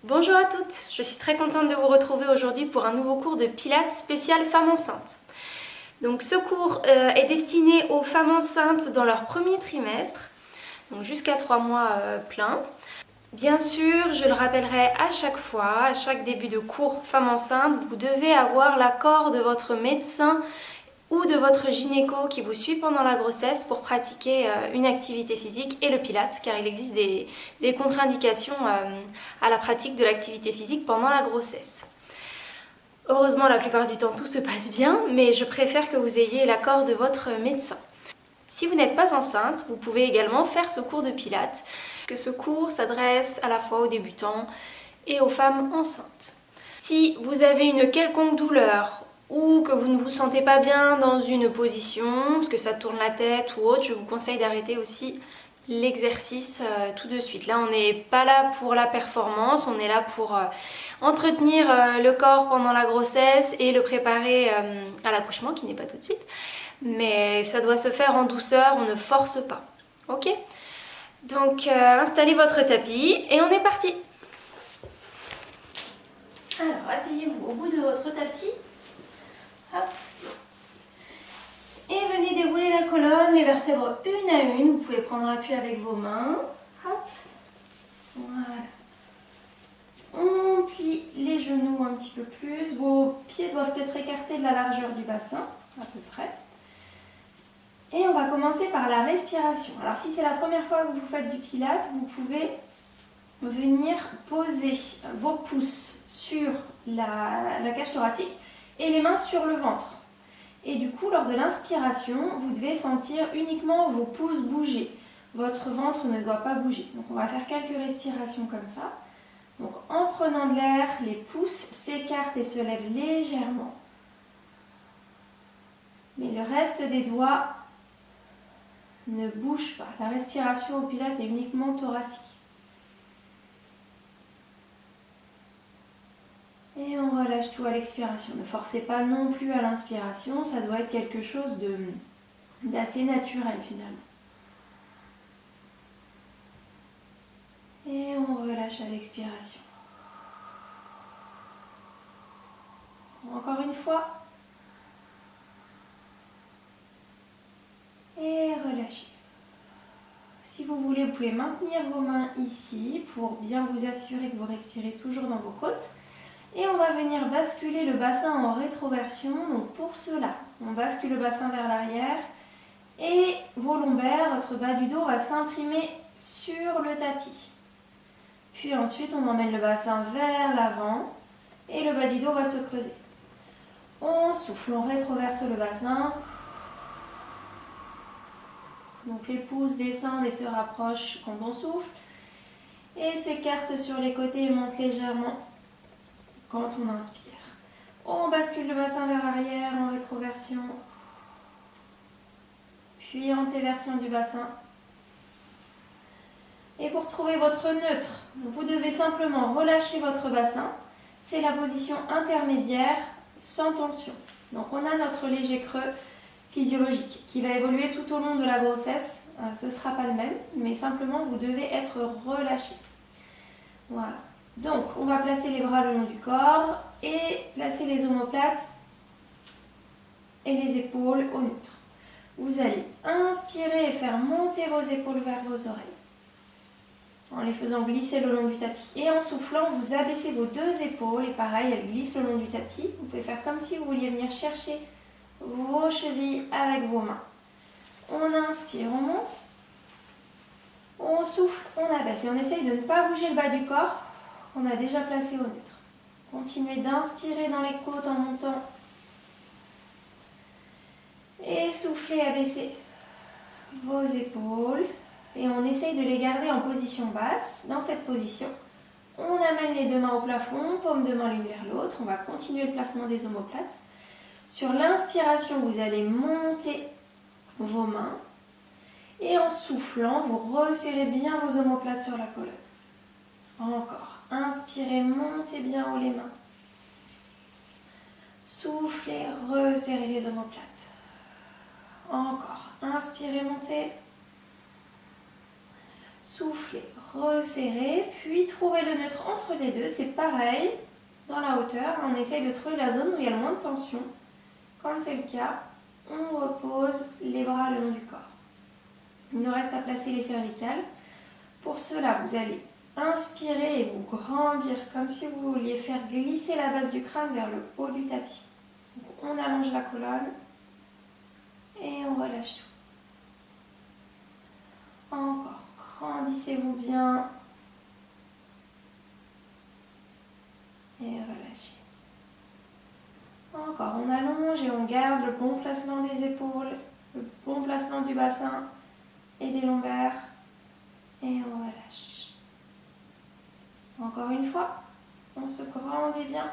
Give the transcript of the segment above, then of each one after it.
Bonjour à toutes, je suis très contente de vous retrouver aujourd'hui pour un nouveau cours de Pilates spécial femmes enceintes. Donc ce cours est destiné aux femmes enceintes dans leur premier trimestre, donc jusqu'à 3 mois pleins. Bien sûr, je le rappellerai à chaque fois, à chaque début de cours femme enceinte, vous devez avoir l'accord de votre médecin ou de votre gynéco qui vous suit pendant la grossesse pour pratiquer une activité physique et le pilates, car il existe des contre-indications à la pratique de l'activité physique pendant la grossesse. Heureusement, la plupart du temps, tout se passe bien, mais je préfère que vous ayez l'accord de votre médecin. Si vous n'êtes pas enceinte, vous pouvez également faire ce cours de pilates, que ce cours s'adresse à la fois aux débutants et aux femmes enceintes. Si vous avez une quelconque douleur ou que vous ne vous sentez pas bien dans une position, parce que ça tourne la tête ou autre, je vous conseille d'arrêter aussi l'exercice tout de suite. Là, on n'est pas là pour la performance, on est là pour entretenir le corps pendant la grossesse et le préparer à l'accouchement, qui n'est pas tout de suite. Mais ça doit se faire en douceur, on ne force pas. Ok? Donc, installez votre tapis et on est parti! Alors, asseyez-vous au bout de votre tapis. Hop. Et venez dérouler la colonne, les vertèbres une à une. Vous pouvez prendre appui avec vos mains. Hop. Voilà. On plie les genoux un petit peu plus. Vos pieds doivent être écartés de la largeur du bassin, à peu près. Et on va commencer par la respiration. Alors, si c'est la première fois que vous faites du pilates, vous pouvez venir poser vos pouces sur la cage thoracique et les mains sur le ventre. Et du coup, lors de l'inspiration, vous devez sentir uniquement vos pouces bouger. Votre ventre ne doit pas bouger. Donc on va faire quelques respirations comme ça. Donc en prenant de l'air, les pouces s'écartent et se lèvent légèrement. Mais le reste des doigts ne bouge pas. La respiration au pilates est uniquement thoracique. Et on relâche tout à l'expiration. Ne forcez pas non plus à l'inspiration, ça doit être quelque chose d'assez naturel finalement. Et on relâche à l'expiration. Encore une fois. Et relâchez. Si vous voulez, vous pouvez maintenir vos mains ici pour bien vous assurer que vous respirez toujours dans vos côtes. Et on va venir basculer le bassin en rétroversion. Donc pour cela, on bascule le bassin vers l'arrière et vos lombaires, votre bas du dos va s'imprimer sur le tapis. Puis ensuite, on emmène le bassin vers l'avant et le bas du dos va se creuser. On souffle, on rétroverse le bassin. Donc les pouces descendent et se rapprochent quand on souffle et s'écartent sur les côtés et montent légèrement quand on inspire. On bascule le bassin vers l'arrière en rétroversion, puis antéversion du bassin. Et pour trouver votre neutre, vous devez simplement relâcher votre bassin. C'est la position intermédiaire sans tension. Donc on a notre léger creux physiologique qui va évoluer tout au long de la grossesse. Ce ne sera pas le même, mais simplement vous devez être relâché. Voilà. Donc, on va placer les bras le long du corps et placer les omoplates et les épaules au neutre. Vous allez inspirer et faire monter vos épaules vers vos oreilles en les faisant glisser le long du tapis. Et en soufflant, vous abaissez vos deux épaules et pareil, elles glissent le long du tapis. Vous pouvez faire comme si vous vouliez venir chercher vos chevilles avec vos mains. On inspire, on monte. On souffle, on abaisse. Et on essaye de ne pas bouger le bas du corps qu'on a déjà placé au neutre. Continuez d'inspirer dans les côtes en montant. Et soufflez, abaissez vos épaules. Et on essaye de les garder en position basse. Dans cette position, on amène les deux mains au plafond, paume de main l'une vers l'autre. On va continuer le placement des omoplates. Sur l'inspiration, vous allez monter vos mains. Et en soufflant, vous resserrez bien vos omoplates sur la colonne. Encore. Inspirez, montez bien haut les mains. Soufflez, resserrez les omoplates. Encore. Inspirez, montez. Soufflez, resserrez, puis trouvez le neutre entre les deux. C'est pareil, dans la hauteur, on essaye de trouver la zone où il y a le moins de tension. Quand c'est le cas, on repose les bras le long du corps. Il nous reste à placer les cervicales. Pour cela, vous allez inspirer et vous grandir comme si vous vouliez faire glisser la base du crâne vers le haut du tapis. Donc, on allonge la colonne et on relâche tout. Encore, grandissez-vous bien et relâchez. Encore, on allonge et on garde le bon placement des épaules, le bon placement du bassin et des lombaires et on relâche. Encore une fois, on se grandit bien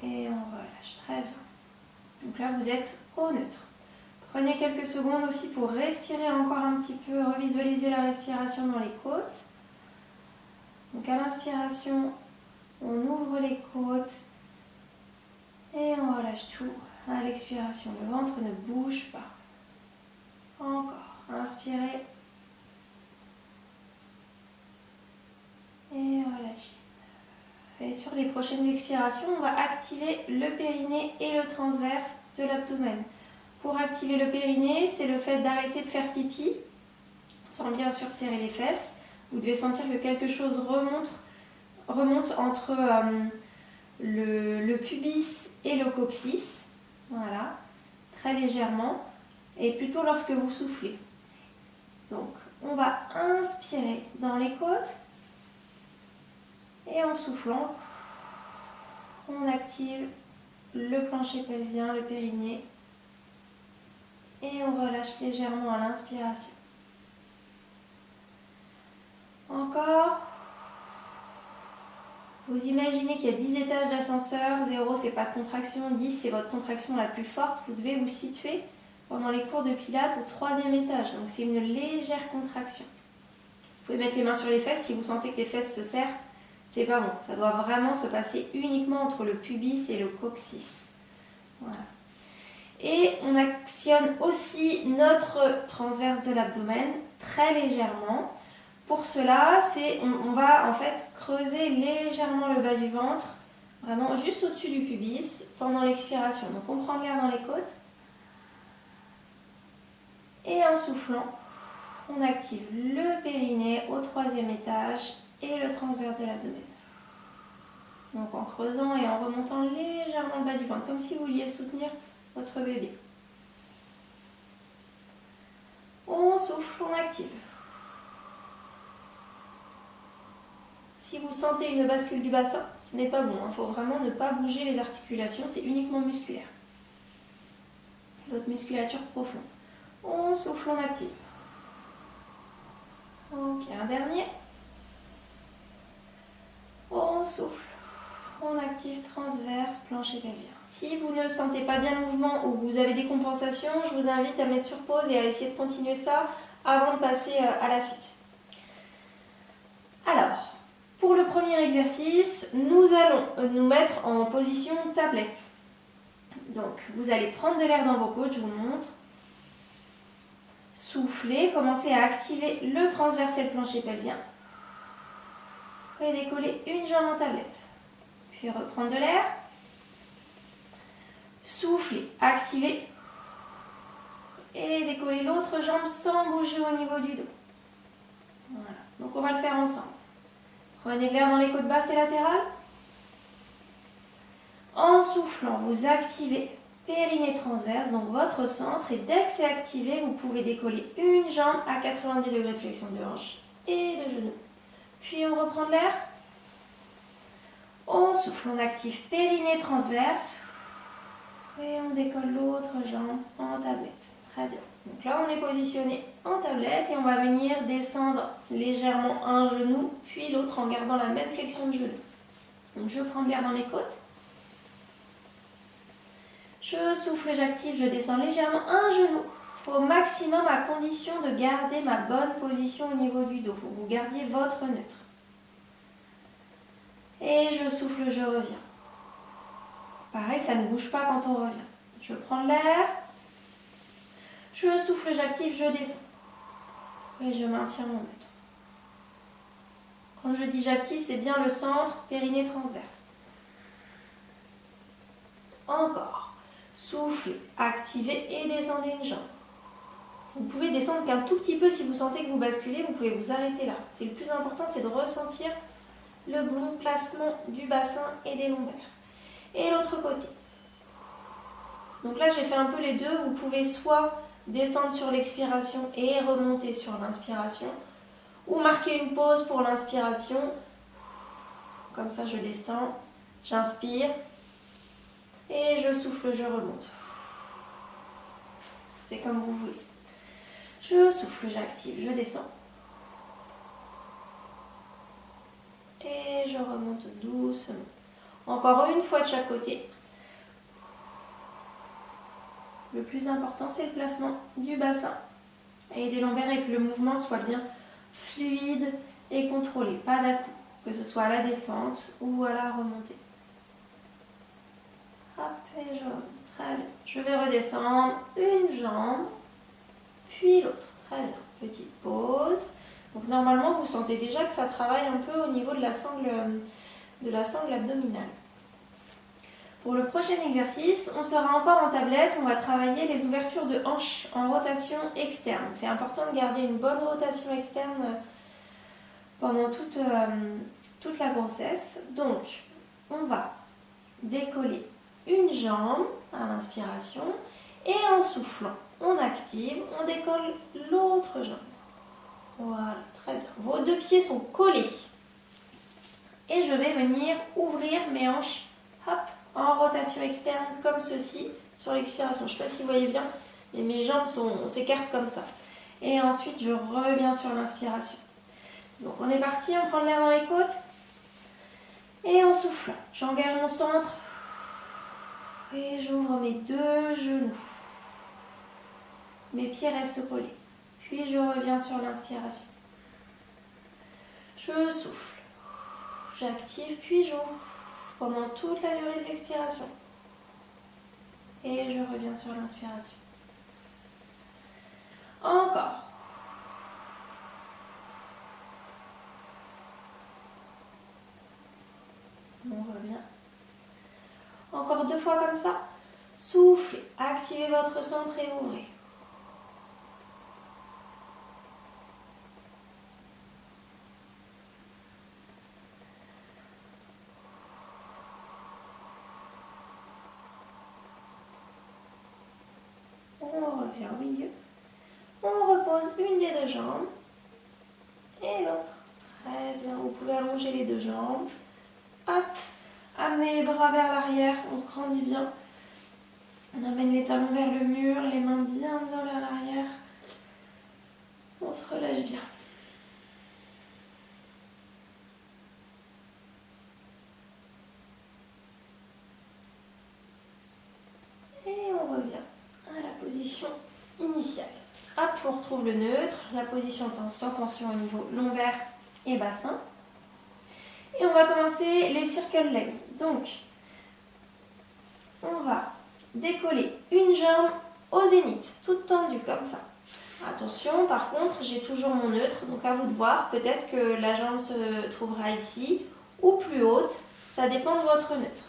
et on relâche. Très bien. Donc là, vous êtes au neutre. Prenez quelques secondes aussi pour respirer encore un petit peu, revisualiser la respiration dans les côtes. Donc à l'inspiration, on ouvre les côtes et on relâche tout. À l'expiration, le ventre ne bouge pas. Encore, inspirez et relâchez. Et sur les prochaines expirations, on va activer le périnée et le transverse de l'abdomen. Pour activer le périnée, c'est le fait d'arrêter de faire pipi sans bien sûr serrer les fesses. Vous devez sentir que quelque chose remonte entre le pubis et le coccyx. Voilà, très légèrement. Et plutôt lorsque vous soufflez. Donc, on va inspirer dans les côtes. Et en soufflant, on active le plancher pelvien, le périnée. Et on relâche légèrement à l'inspiration. Encore. Vous imaginez qu'il y a 10 étages d'ascenseur. 0, c'est pas de contraction. 10, c'est votre contraction la plus forte. Vous devez vous situer pendant les cours de pilates au 3e étage. Donc c'est une légère contraction. Vous pouvez mettre les mains sur les fesses si vous sentez que les fesses se serrent. C'est pas bon, ça doit vraiment se passer uniquement entre le pubis et le coccyx. Voilà. Et on actionne aussi notre transverse de l'abdomen très légèrement. Pour cela, on va en fait creuser légèrement le bas du ventre, vraiment juste au-dessus du pubis pendant l'expiration. Donc on prend l'air dans les côtes. Et en soufflant, on active le périnée au 3e étage et le transverse de l'abdomen. Donc en creusant et en remontant légèrement le bas du ventre, comme si vous vouliez soutenir votre bébé. On souffle, on active. Si vous sentez une bascule du bassin, ce n'est pas bon. Il faut vraiment ne pas bouger les articulations, c'est uniquement musculaire. Votre musculature profonde. On souffle, on active. Ok, un dernier. On souffle. On active transverse, plancher pelvien. Si vous ne sentez pas bien le mouvement ou vous avez des compensations, je vous invite à mettre sur pause et à essayer de continuer ça avant de passer à la suite. Alors, pour le premier exercice, nous allons nous mettre en position tablette. Donc, vous allez prendre de l'air dans vos côtes, je vous montre. Soufflez, commencez à activer le transversal plancher pelvien. Et décoller une jambe en tablette. Puis reprendre de l'air. Soufflez, activez. Et décoller l'autre jambe sans bouger au niveau du dos. Voilà, donc on va le faire ensemble. Prenez de l'air dans les côtes basses et latérales. En soufflant, vous activez périnée transverse, donc votre centre. Et dès que c'est activé, vous pouvez décoller une jambe à 90 degrés de flexion de hanche et de genou. Puis on reprend de l'air. On souffle, on active périnée transverse. Et on décolle l'autre jambe en tablette. Très bien. Donc là, on est positionné en tablette et on va venir descendre légèrement un genou, puis l'autre en gardant la même flexion de genou. Donc je prends de l'air dans mes côtes. Je souffle, j'active, je descends légèrement un genou au maximum à condition de garder ma bonne position au niveau du dos. Il faut que vous gardiez votre neutre. Et je souffle, je reviens. Pareil, ça ne bouge pas quand on revient. Je prends l'air. Je souffle, j'active, je descends. Et je maintiens mon neutre. Quand je dis j'active, c'est bien le centre, périnée transverse. Encore. Soufflez, activez et descendez une jambe. Vous pouvez descendre qu'un tout petit peu si vous sentez que vous basculez, vous pouvez vous arrêter là. C'est le plus important, c'est de ressentir le bon placement du bassin et des lombaires. Et l'autre côté. Donc là, j'ai fait un peu les deux. Vous pouvez soit descendre sur l'expiration et remonter sur l'inspiration, ou marquer une pause pour l'inspiration. Comme ça, je descends, j'inspire et je souffle, je remonte. C'est comme vous voulez. Je souffle, j'active, je descends. Et je remonte doucement. Encore une fois de chaque côté. Le plus important, c'est le placement du bassin et des lombaires et que le mouvement soit bien fluide et contrôlé. Pas d'à-coups, que ce soit à la descente ou à la remontée. Hop, et je remonte. Très bien. Je vais redescendre une jambe, puis l'autre. Très bien. Petite pause. Donc normalement, vous sentez déjà que ça travaille un peu au niveau de la sangle abdominale. Pour le prochain exercice, on sera encore en tablette. On va travailler les ouvertures de hanches en rotation externe. C'est important de garder une bonne rotation externe pendant toute la grossesse. Donc, on va décoller une jambe à l'inspiration et en soufflant, on active, on décolle l'autre jambe. Voilà, très bien. Vos deux pieds sont collés. Et je vais venir ouvrir mes hanches, hop, en rotation externe comme ceci sur l'expiration. Je ne sais pas si vous voyez bien, mais mes jambes s'écartent comme ça. Et ensuite, je reviens sur l'inspiration. Donc, on est parti, on prend l'air dans les côtes. Et en soufflant, j'engage mon centre. Et j'ouvre mes deux genoux. Mes pieds restent collés. Puis je reviens sur l'inspiration. Je souffle. J'active, puis j'ouvre pendant toute la durée de l'expiration. Et je reviens sur l'inspiration. Encore. On revient. Encore 2 fois comme ça. Soufflez, activez votre centre et ouvrez. On revient au milieu. On repose une des deux jambes et l'autre. Très bien, vous pouvez allonger les deux jambes. Hop, amenez les bras vers l'arrière, on se grandit bien. On amène les talons vers le mur, les mains bien vers l'arrière. On se relâche bien. Et on revient à la position initiale. Hop, on retrouve le neutre, la position sans tension au niveau lombaire et bassin. Et on va commencer les circle legs. Donc, on va décoller une jambe au zénith, toute tendue comme ça. Attention, par contre, j'ai toujours mon neutre, donc à vous de voir. Peut-être que la jambe se trouvera ici ou plus haute, ça dépend de votre neutre.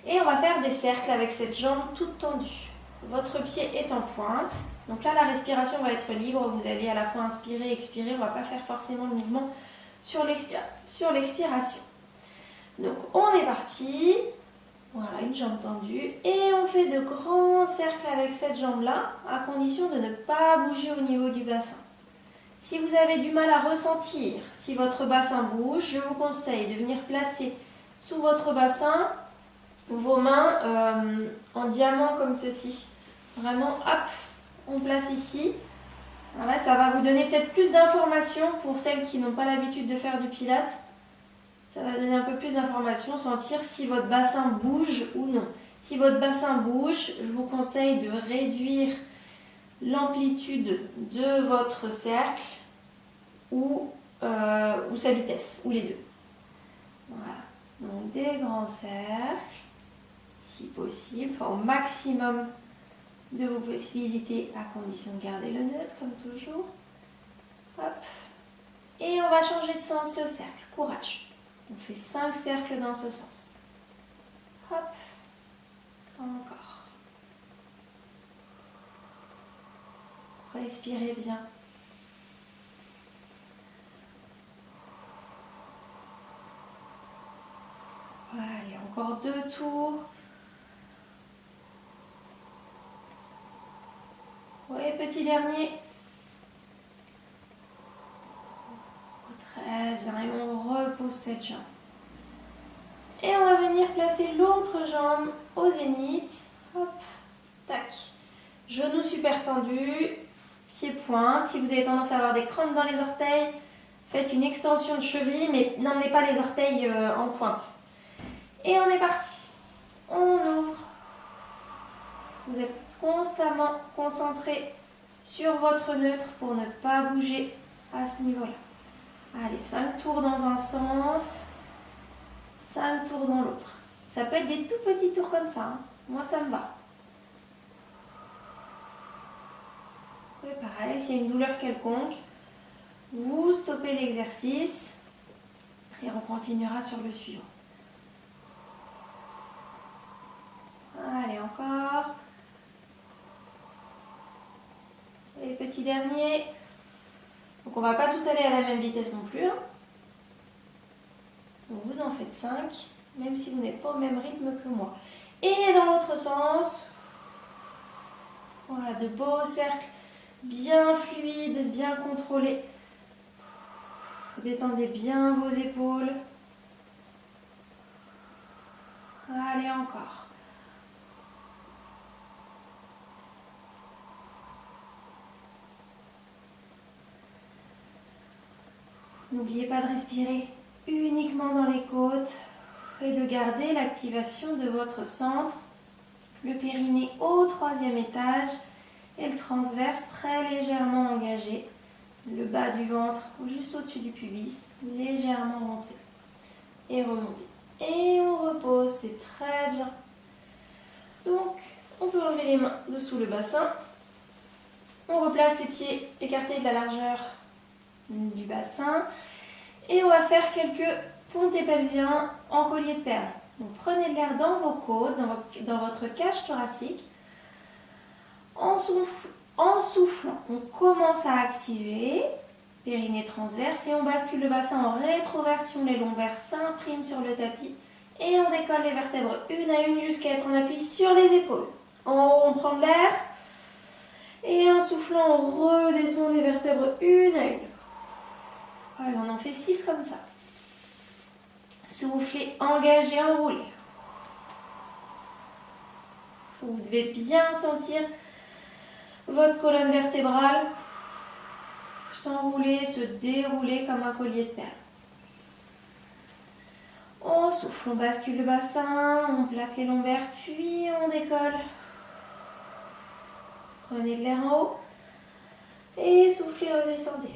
Et on va faire des cercles avec cette jambe toute tendue. Votre pied est en pointe. Donc là, la respiration va être libre. Vous allez à la fois inspirer et expirer. On ne va pas faire forcément le mouvement sur l'expiration. Donc, on est parti. Voilà, une jambe tendue. Et on fait de grands cercles avec cette jambe-là, à condition de ne pas bouger au niveau du bassin. Si vous avez du mal à ressentir si votre bassin bouge, je vous conseille de venir placer sous votre bassin vos mains en diamant comme ceci. Vraiment, hop, on place ici. Voilà, ça va vous donner peut-être plus d'informations pour celles qui n'ont pas l'habitude de faire du pilates. Ça va donner un peu plus d'informations, sentir si votre bassin bouge ou non. Si votre bassin bouge, je vous conseille de réduire l'amplitude de votre cercle ou sa vitesse, ou les deux. Voilà, donc des grands cercles, si possible, enfin au maximum de vos possibilités, à condition de garder le neutre, comme toujours. Hop. Et on va changer de sens le cercle. Courage. On fait 5 cercles dans ce sens. Hop. Encore. Respirez bien. Allez, encore 2 tours. Oui, petit dernier. Très bien, et on repose cette jambe. Et on va venir placer l'autre jambe au zénith. Hop, tac. Genoux super tendus, pieds pointes. Si vous avez tendance à avoir des crampes dans les orteils, faites une extension de cheville, mais n'emmenez pas les orteils en pointe. Et on est parti. On ouvre. Vous êtes constamment concentré sur votre neutre pour ne pas bouger à ce niveau-là. Allez, 5 tours dans un sens, 5 tours dans l'autre. Ça peut être des tout petits tours comme ça. Hein. Moi, ça me va. Et pareil, s'il y a une douleur quelconque, vous stoppez l'exercice et on continuera sur le suivant. Allez, encore. Et petit dernier. Donc on ne va pas tout aller à la même vitesse non plus. Hein. Donc vous en faites 5, même si vous n'êtes pas au même rythme que moi. Et dans l'autre sens, voilà, de beaux cercles bien fluides, bien contrôlés. Détendez bien vos épaules. Allez, encore. N'oubliez pas de respirer uniquement dans les côtes et de garder l'activation de votre centre, le périnée au 3e étage et le transverse très légèrement engagé, le bas du ventre juste au-dessus du pubis, légèrement rentré et remonté. Et on repose, c'est très bien. Donc, on peut enlever les mains dessous le bassin. On replace les pieds écartés de la largeur du bassin. Et on va faire quelques pontées pelviens en collier de perles. Donc, prenez de l'air dans vos côtes, dans votre cage thoracique. En soufflant, on commence à activer périnée transverse et on bascule le bassin en rétroversion. Les lombaires s'impriment sur le tapis et on décolle les vertèbres une à une jusqu'à être en appui sur les épaules. En haut, on prend de l'air et en soufflant, on redescend les vertèbres une à une. Allez, on en fait 6 comme ça. Soufflez, engagez, enroulez. Vous devez bien sentir votre colonne vertébrale s'enrouler, se dérouler comme un collier de perles. On souffle, on bascule le bassin, on plaque les lombaires, puis on décolle. Prenez de l'air en haut et soufflez, redescendez.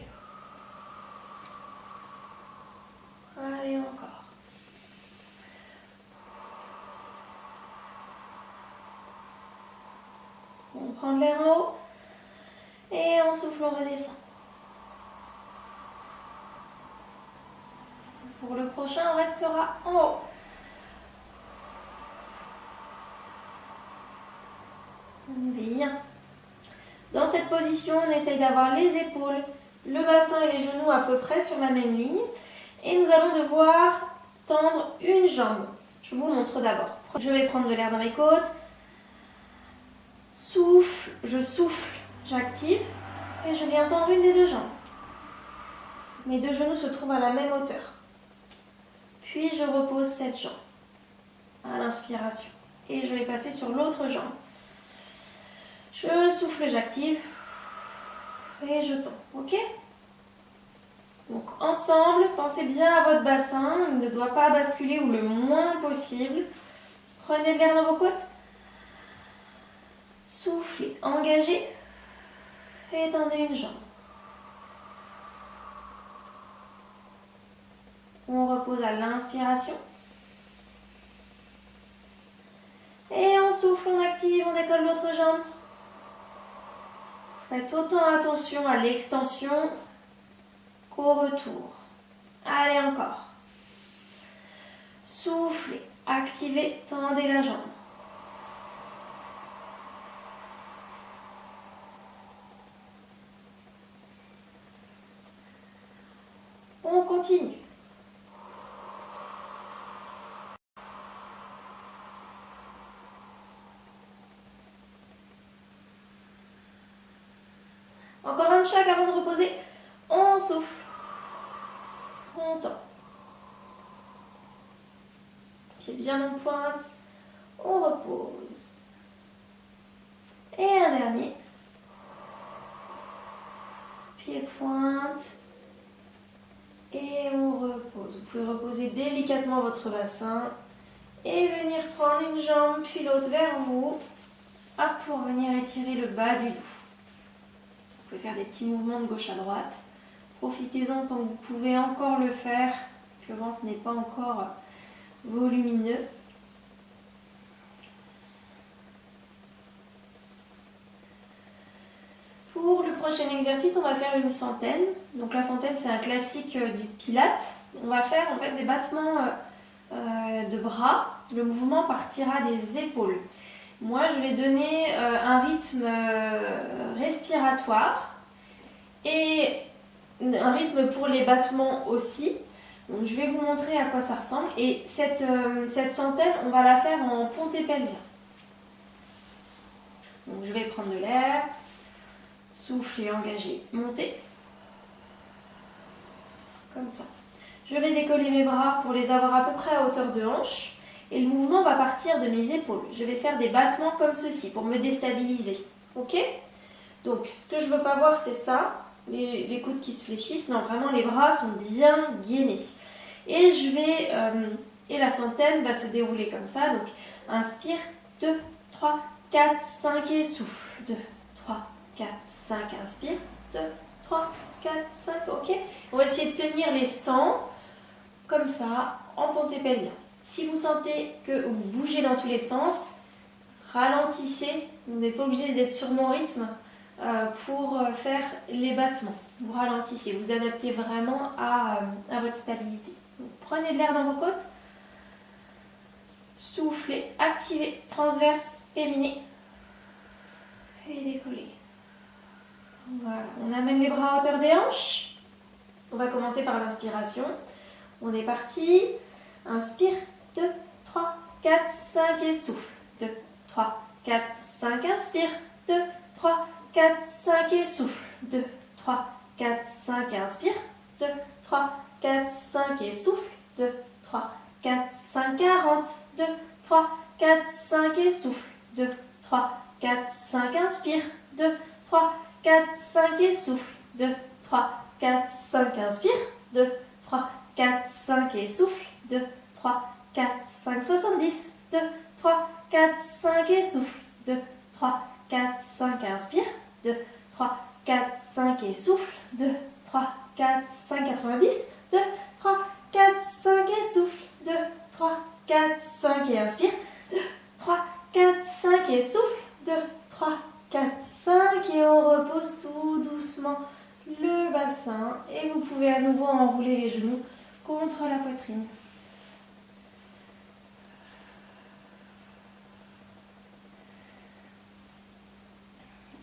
Allez, encore. On prend de l'air en haut et on souffle, on redescend. Pour le prochain, on restera en haut. Bien. Dans cette position, on essaye d'avoir les épaules, le bassin et les genoux à peu près sur la même ligne. Et nous allons devoir tendre une jambe. Je vous montre d'abord. Je vais prendre de l'air dans mes côtes. Souffle, je souffle, j'active et je viens tendre une des deux jambes. Mes deux genoux se trouvent à la même hauteur. Puis je repose cette jambe à l'inspiration et je vais passer sur l'autre jambe. Je souffle, j'active et je tends. Ok ? Donc ensemble, pensez bien à votre bassin, il ne doit pas basculer ou le moins possible. Prenez de l'air dans vos côtes. Soufflez, engagez et tendez une jambe. On repose à l'inspiration. Et on souffle, on active, on décolle l'autre jambe. Faites autant attention à l'extension qu'au retour. Allez, encore. Soufflez, activez, tendez la jambe. On continue. Encore un de chaque avant de reposer. On souffle. On tend. Pied bien en pointe. On repose. Et un dernier. Pied pointe. Et on repose. Vous pouvez reposer délicatement votre bassin et venir prendre une jambe puis l'autre vers vous. Hop, pour venir étirer le bas du dos. Vous pouvez faire des petits mouvements de gauche à droite. Profitez-en tant que vous pouvez encore le faire. Que le ventre n'est pas encore volumineux. Pour le prochain exercice, on va faire une centaine. Donc la centaine, c'est un classique du Pilates. On va faire en fait des battements de bras. Le mouvement partira des épaules. Moi, je vais donner un rythme respiratoire et un rythme pour les battements aussi. Donc, je vais vous montrer à quoi ça ressemble. Et cette centaine, on va la faire en ponté pelvien. Donc, je vais prendre de l'air. Souffler, engager, monter. Comme ça. Je vais décoller mes bras pour les avoir à peu près à hauteur de hanche. Et le mouvement va partir de mes épaules. Je vais faire des battements comme ceci pour me déstabiliser. Ok? Donc, ce que je ne veux pas voir, c'est ça. Les coudes qui se fléchissent. Non, vraiment, les bras sont bien gainés. Et et la centaine va se dérouler comme ça. Donc, inspire. 2, 3, 4, 5 et souffle. 2, 3, 4, 5. Inspire. 2, 3, 4, 5. Ok? On va essayer de tenir les 100 comme ça en ponté pelvien. Si vous sentez que vous bougez dans tous les sens, ralentissez. Vous n'êtes pas obligé d'être sur mon rythme pour faire les battements. Vous ralentissez, vous adaptez vraiment à votre stabilité. Donc, prenez de l'air dans vos côtes. Soufflez, activez, transverse, périnée. Et décollez. Voilà, on amène les bras à hauteur des hanches. On va commencer par l'inspiration. On est parti. Inspire. 2, 3, 4, 5 et souffle. 2, 3, 4, 5. Inspire. 2, 3, 4, 5 et souffle. 2, 3, 4, 5. Inspire. 2, 3, 4, 5 et souffle. 2, 3, 4, 5. 40. 2, 3, 4, 5 et souffle. 2, 3, 4, 5. Inspire. 2, 3, 4, 5 et souffle. 2, 3, 4, 5. Inspire. 2, 3, 4, 5 et souffle. 2, 3, 4, 5, 70. 2, 3, 4, 5 et souffle. 2, 3, 4, 5, inspire. 2, 3, 4, 5 et souffle. 2, 3, 4, 5, 90. 2, 3, 4, 5 et souffle. 2, 3, 4, 5 et inspire. 2, 3, 4, 5 et souffle. 2, 3, 4, 5 et on repose tout doucement le bassin. Et vous pouvez à nouveau enrouler les genoux contre la poitrine.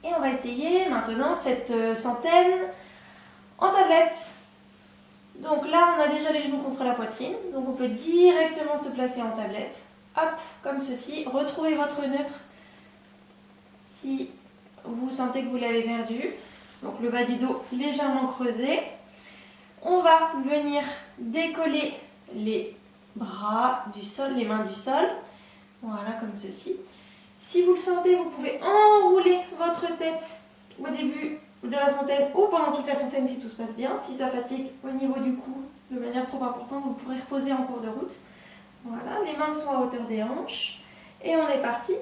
Et on va essayer maintenant cette centaine en tablette. Donc là, on a déjà les genoux contre la poitrine. Donc on peut directement se placer en tablette. Hop, comme ceci. Retrouvez votre neutre si vous sentez que vous l'avez perdu. Donc le bas du dos légèrement creusé. On va venir décoller les bras du sol, les mains du sol. Voilà, comme ceci. Si vous le sentez, vous pouvez enrouler votre tête au début de la centaine ou pendant toute la centaine si tout se passe bien. Si ça fatigue au niveau du cou de manière trop importante, vous pourrez reposer en cours de route. Voilà, les mains sont à hauteur des hanches. Et on est parti.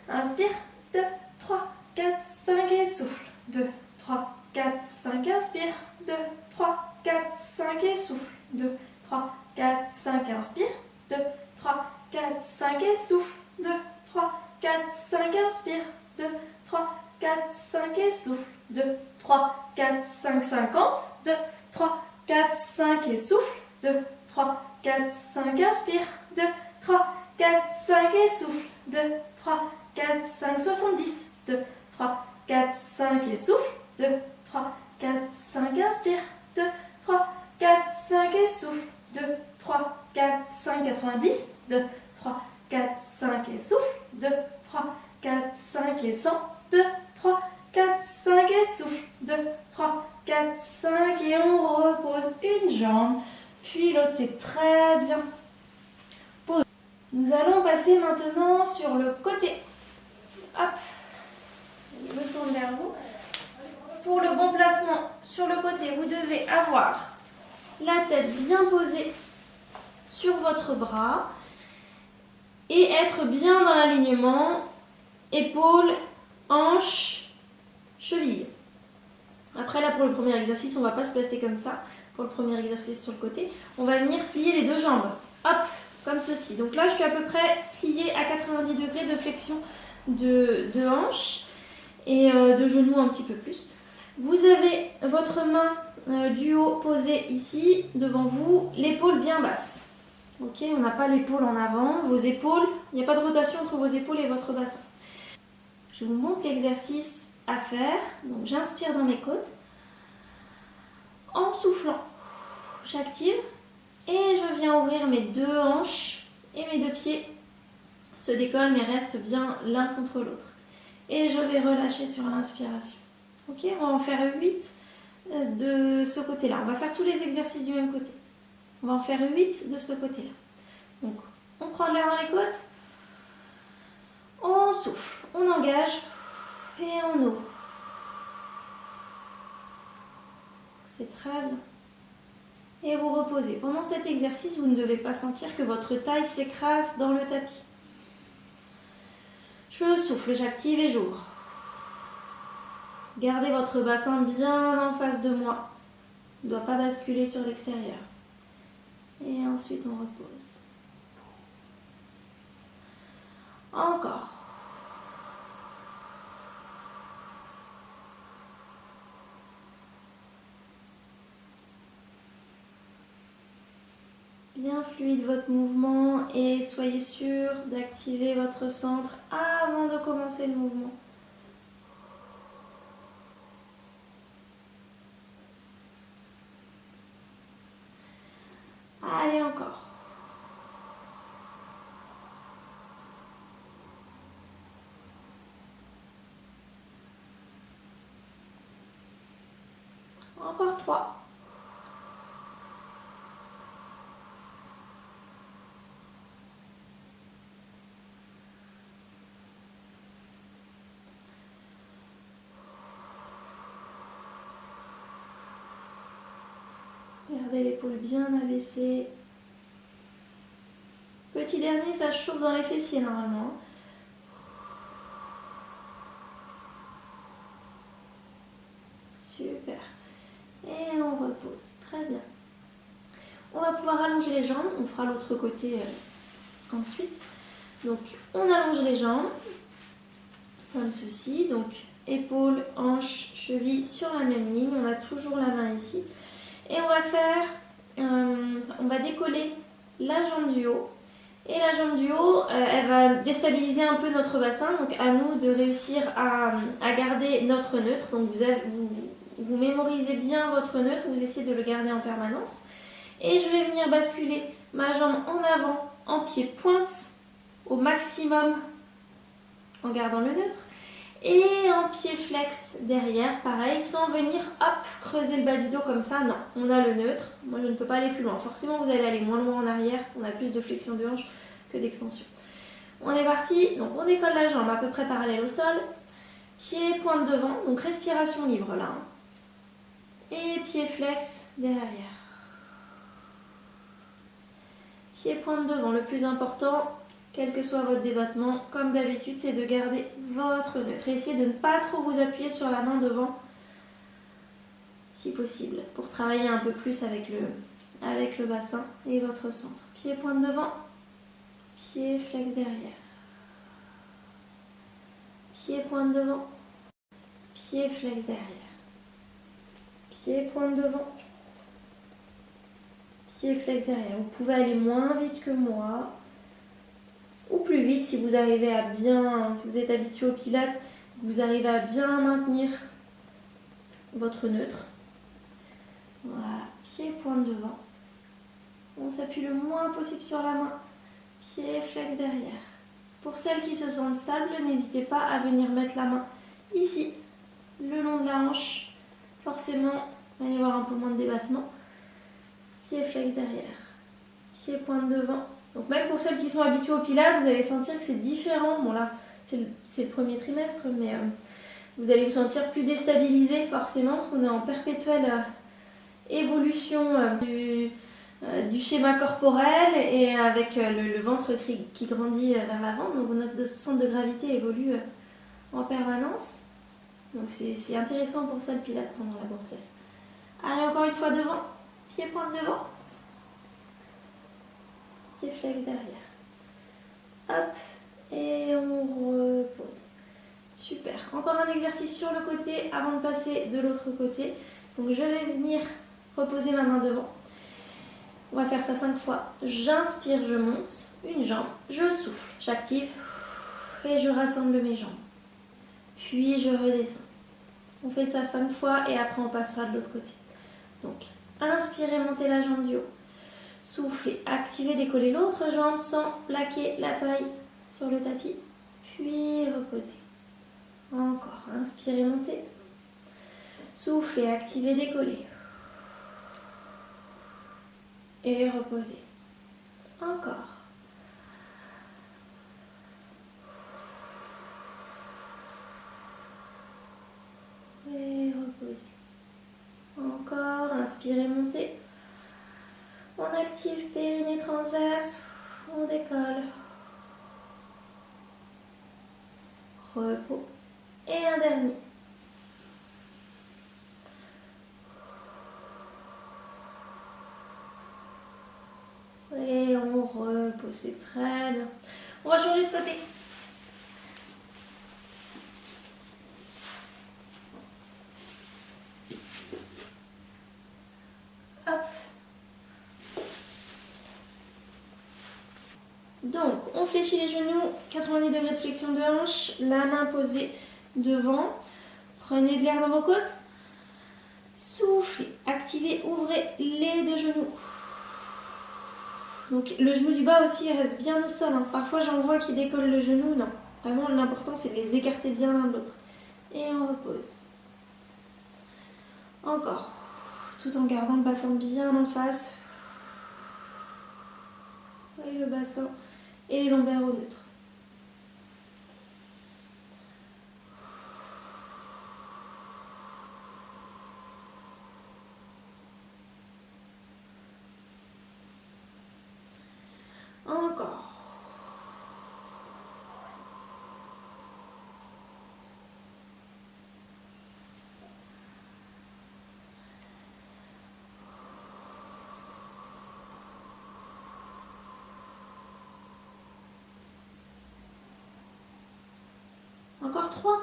Inspire. 2, 3, 4, 5 et souffle. 2, 3, 4, 5, inspire. 2, 3, 4, 5 et souffle. 2, 3, 4, 5, inspire. 2, 3, 4, 5 et souffle. 2, 3, 4, 5, inspire. 2, 3, 4, 5 et souffle. 2, 3, 4, 5, 50. 2, 4, 5, inspire, 2, 3, 4, 5 et souffle, 2, 3, 4, 5, 70, 2, 3, 4, 5 et souffle, 2, 3, 4, 5, inspire, 2, 3, 4, 5 et souffle, 2, 3, 4, 5, 90, 2, 3, 4, 5 et souffle, 2, 3, 4, 5 et 100, 2, 3, 4, 5 et souffle, 2, 3, 4, 5 et on repose une jambe, puis l'autre, c'est très bien. Pause. Nous allons passer maintenant sur le côté. Hop, je me tourne vers vous. Pour le bon placement sur le côté, vous devez avoir la tête bien posée sur votre bras et être bien dans l'alignement, épaules, hanches, chevilles. Après là pour le premier exercice, on ne va pas se placer comme ça. Pour le premier exercice sur le côté, on va venir plier les deux jambes. Hop, comme ceci. Donc là je suis à peu près pliée à 90 degrés de flexion de hanche et de genoux un petit peu plus. Vous avez votre main du haut posée ici devant vous, l'épaule bien basse. Ok, on n'a pas l'épaule en avant, vos épaules, il n'y a pas de rotation entre vos épaules et votre bassin. Je vous montre l'exercice à faire. Donc j'inspire dans mes côtes. En soufflant, j'active et je viens ouvrir mes deux hanches et mes deux pieds se décollent mais restent bien l'un contre l'autre. Et je vais relâcher sur l'inspiration. Ok, on va en faire 8 de ce côté-là. On va faire tous les exercices du même côté. On va en faire 8 de ce côté-là. Donc, on prend l'air dans les côtes, on souffle, on engage et on ouvre. C'est très bien. Et vous reposez. Pendant cet exercice, vous ne devez pas sentir que votre taille s'écrase dans le tapis. Je souffle, j'active et j'ouvre. Gardez votre bassin bien en face de moi. Il ne doit pas basculer sur l'extérieur. Et ensuite, on repose. Encore. Bien fluide votre mouvement et soyez sûr d'activer votre centre avant de commencer le mouvement. Allez, encore. Encore 3. Gardez l'épaule bien abaissée. Petit dernier, ça chauffe dans les fessiers normalement. Super. Et on repose. Très bien. On va pouvoir allonger les jambes. On fera l'autre côté ensuite. Donc, on allonge les jambes. Comme ceci. Donc, épaules, hanches, chevilles sur la même ligne. On a toujours la main ici. Et on va faire... on va décoller la jambe du haut. Et la jambe du haut, elle va déstabiliser un peu notre bassin. Donc, à nous de réussir à garder notre neutre. Donc, vous mémorisez bien votre neutre, vous essayez de le garder en permanence. Et je vais venir basculer ma jambe en avant, en pied pointe, au maximum, en gardant le neutre. Et en pied flex derrière, pareil, sans venir, hop, creuser le bas du dos comme ça. Non, on a le neutre. Moi, je ne peux pas aller plus loin. Forcément, vous allez aller moins loin en arrière. On a plus de flexion de hanche que d'extension. On est parti. Donc, on décolle la jambe à peu près parallèle au sol. Pied pointe devant. Donc, respiration libre là. Et pied flex derrière. Pied pointe devant. Le plus important, quel que soit votre débattement, comme d'habitude, c'est de garder votre neutre. Essayez de ne pas trop vous appuyer sur la main devant, si possible, pour travailler un peu plus avec le bassin et votre centre. Pied pointe devant, pied flex derrière. Pied pointe devant, pied flex derrière. Pied pointe devant, pied flex derrière. Vous pouvez aller moins vite que moi ou plus vite si vous arrivez à bien, si vous êtes habitué au pilates, vous arrivez à bien maintenir votre neutre. Voilà, pied pointe devant. On s'appuie le moins possible sur la main. Pied flex derrière. Pour celles qui se sentent stables, n'hésitez pas à venir mettre la main ici, le long de la hanche. Forcément, il va y avoir un peu moins de débattement. Pied flex derrière. Pied pointe devant. Donc même pour celles qui sont habituées au pilates, vous allez sentir que c'est différent. Bon là, c'est le premier trimestre, mais vous allez vous sentir plus déstabilisé forcément, parce qu'on est en perpétuelle évolution du schéma corporel et avec le ventre qui grandit vers l'avant. Donc notre centre de gravité évolue en permanence. Donc c'est intéressant pour ça le pilates pendant la grossesse. Allez, encore une fois devant. Pied pointe devant. Pied flex derrière. Hop. Et on repose. Super. Encore un exercice sur le côté avant de passer de l'autre côté. Donc je vais venir reposer ma main devant. On va faire ça 5 fois. J'inspire, je monte une jambe. Je souffle, j'active et je rassemble mes jambes. Puis je redescends. On fait ça 5 fois et après on passera de l'autre côté. Donc, inspirez, montez la jambe du haut. Soufflez, activez, décollez l'autre jambe sans plaquer la taille sur le tapis. Puis reposez. Encore, inspirez, montez. Soufflez, activez, décollez. Et reposez. Encore. Et reposez. Encore, inspirez, montez. On active périnée transverse, on décolle. Repos. Et un dernier. Et on repose, c'est très bien. On va changer de côté. Hop. Donc, on fléchit les genoux, 90 degrés de flexion de hanche, la main posée devant. Prenez de l'air dans vos côtes. Soufflez, activez, ouvrez les deux genoux. Donc le genou du bas aussi reste bien au sol. Parfois j'en vois qui décollent le genou. Non, vraiment l'important c'est de les écarter bien l'un de l'autre. Et on repose. Encore. Tout en gardant le bassin bien en face. Et le bassin et les lombaires au neutre. Encore. Encore 3.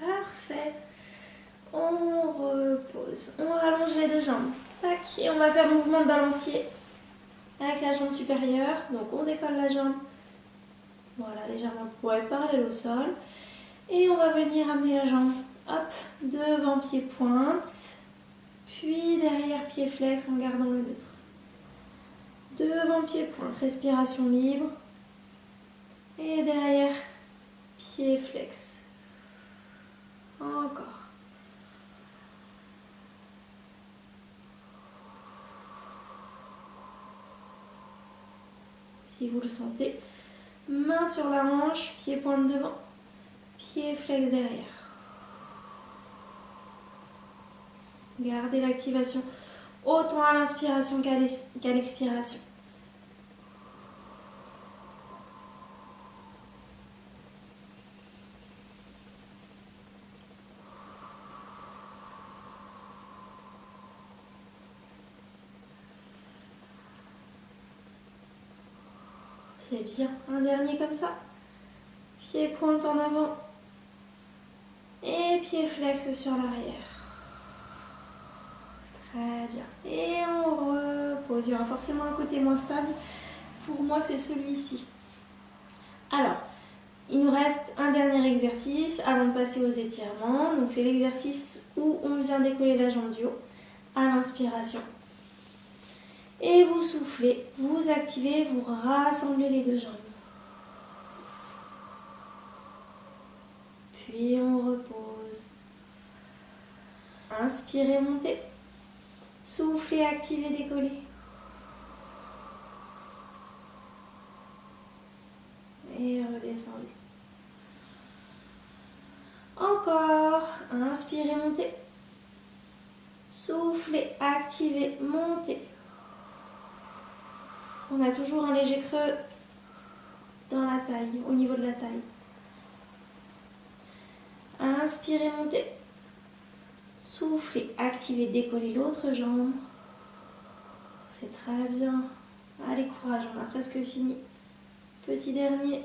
Parfait. On repose. On rallonge les deux jambes. Tac. Et on va faire le mouvement de balancier avec la jambe supérieure. Donc on décolle la jambe. Voilà, légèrement poids parallèle au sol. Et on va venir amener la jambe, hop, devant pied pointe. Puis derrière pied flex en gardant le neutre. Devant pied pointe, respiration libre. Et derrière pied flex. Encore. Si vous le sentez, main sur la hanche, pied pointe devant, pied flex derrière. Gardez l'activation autant à l'inspiration qu'à l'expiration. C'est bien. Un dernier comme ça. Pied pointe en avant. Et pied flex sur l'arrière. Très bien. Et on repose. Il y aura forcément un côté moins stable. Pour moi, c'est celui-ci. Alors, il nous reste un dernier exercice avant de passer aux étirements. Donc, c'est l'exercice où on vient décoller la jambe du haut à l'inspiration. Et vous soufflez, vous activez, vous rassemblez les deux jambes. Puis on repose. Inspirez, montez. Soufflez, activez, décollez. Et redescendez. Encore. Inspirez, montez. Soufflez, activez, montez. On a toujours un léger creux dans la taille, au niveau de la taille. Inspirez, montez. Soufflez, activez, décollez l'autre jambe. C'est très bien. Allez, courage, on a presque fini. Petit dernier.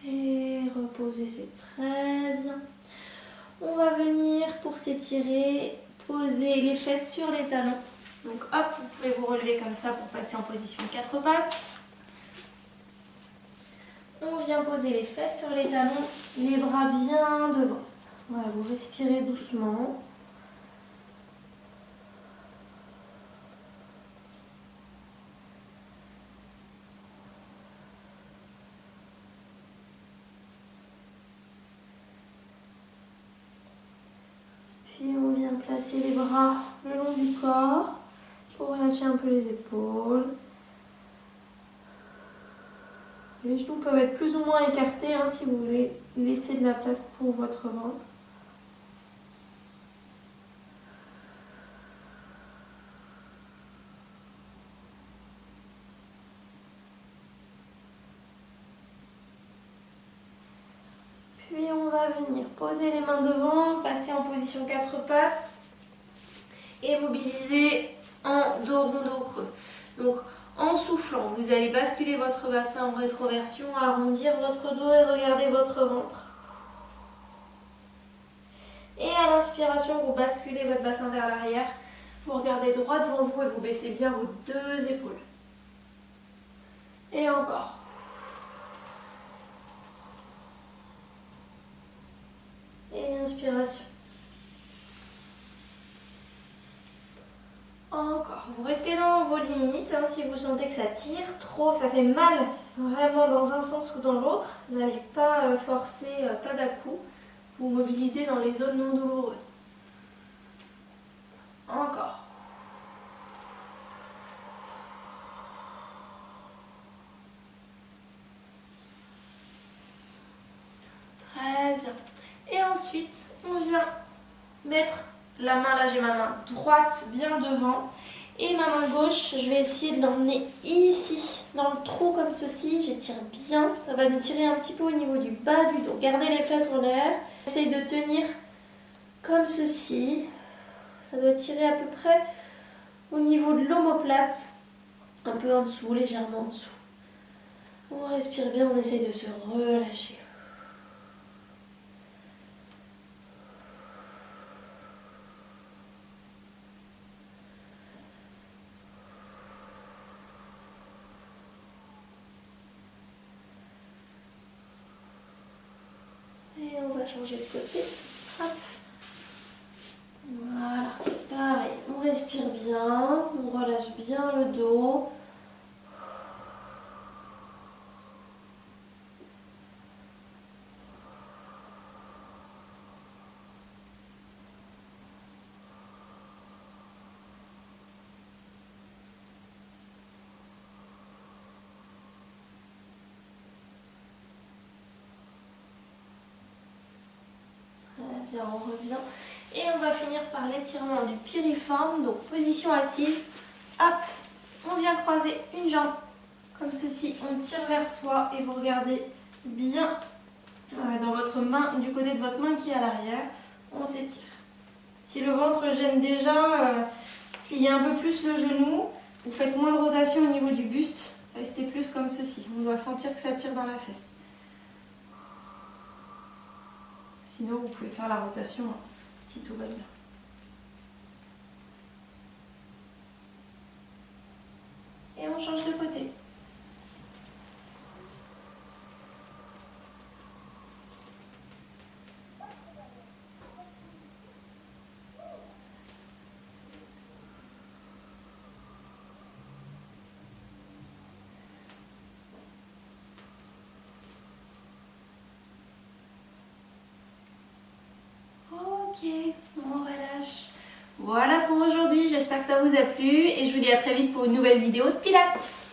Et reposez, c'est très bien. On va venir pour s'étirer, poser les fesses sur les talons. Donc hop, vous pouvez vous relever comme ça pour passer en position 4 pattes. On vient poser les fesses sur les talons, les bras bien devant. Voilà, vous respirez doucement. Puis on vient placer les bras le long du corps pour relâcher un peu les épaules. Les genoux peuvent être plus ou moins écartés si vous voulez laisser de la place pour votre ventre. Puis on va venir poser les mains devant, passer en position 4 pattes et mobiliser en dos rond, dos creux. Donc en soufflant, vous allez basculer votre bassin en rétroversion, arrondir votre dos et regarder votre ventre. Et à l'inspiration, vous basculez votre bassin vers l'arrière, vous regardez droit devant vous et vous baissez bien vos deux épaules. Et encore. Et inspiration. Encore. Vous restez dans vos limites. Si vous sentez que ça tire trop, ça fait mal vraiment dans un sens ou dans l'autre, vous n'allez pas forcer, pas d'à-coup. Vous mobilisez dans les zones non douloureuses. Encore. Très bien. Et ensuite, on vient mettre la main, là j'ai ma main droite bien devant. Et ma main gauche, je vais essayer de l'emmener ici, dans le trou comme ceci. J'étire bien. Ça va me tirer un petit peu au niveau du bas du dos. Gardez les fesses en l'air. Essayez de tenir comme ceci. Ça doit tirer à peu près au niveau de l'omoplate. Un peu en dessous, légèrement en dessous. On respire bien, on essaye de se relâcher. Et on va changer de côté. Hop. Voilà, pareil. On respire bien, on relâche bien le dos. Bien, on revient et on va finir par l'étirement du piriforme. Donc position assise, hop, on vient croiser une jambe comme ceci, on tire vers soi et vous regardez bien dans votre main, du côté de votre main qui est à l'arrière, on s'étire. Si le ventre gêne déjà, pliez un peu plus le genou. Vous faites moins de rotation au niveau du buste. Restez plus comme ceci. On doit sentir que ça tire dans la fesse. Sinon, vous pouvez faire la rotation si tout va bien. Et on change de côté. Ok, on relâche. Voilà pour aujourd'hui, j'espère que ça vous a plu et je vous dis à très vite pour une nouvelle vidéo de Pilates.